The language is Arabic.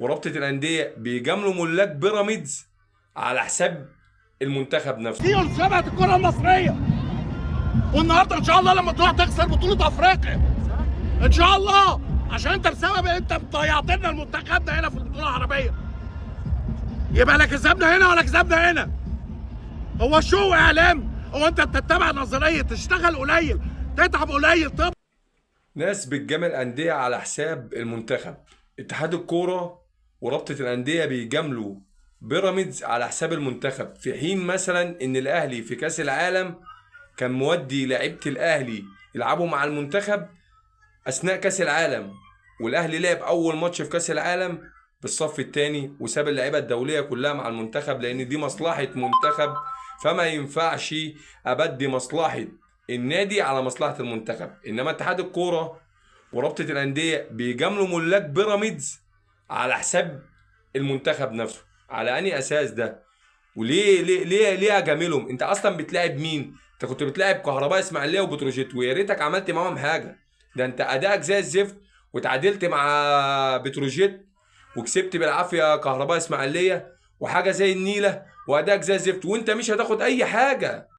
ورابطه الانديه بيجاملوا ملاك بيراميدز على حساب المنتخب نفسه. دي شبهه الكره المصريه، والنهارده ان شاء الله لما تروح تخسر بطوله افريقيا ان شاء الله، عشان انت بسبب انت ضيعت لنا المنتخب ده هنا في البطوله العربيه. يبقى لا كسبنا هنا ولا كسبنا هنا. هو شو اعلام؟ هو انت بتتبع نظريه تشتغل قليل تتعب قليل؟ طب ناس بتجامل انديه على حساب المنتخب. اتحاد الكوره ورابطه الانديه بيجاملوا بيراميدز على حساب المنتخب، في حين مثلا ان الاهلي في كاس العالم كان مودي لعيبه الاهلي يلعبوا مع المنتخب اثناء كاس العالم، والاهلي لعب اول ماتش في كاس العالم بالصف الثاني وساب اللعيبه الدوليه كلها مع المنتخب، لان دي مصلحه منتخب، فما ينفعش ابدي مصلحه النادي على مصلحه المنتخب. انما اتحاد الكوره ورابطه الانديه بيجاملوا ملاك بيراميدز على حساب المنتخب نفسه. على اني اساس ده؟ وليه ليه اجاملهم؟ انت اصلا بتلاعب مين؟ انت كنت بتلاعب كهرباء اسماعيليه وبتروجيت، ويا ريتك عملت معاهم حاجه. ده انت ادائك زي الزفت، وتعادلت مع بتروجيت وكسبت بالعافيه كهرباء اسماعيليه، وحاجه زي النيله، وادائك زي الزفت، وانت مش هتاخد اي حاجه.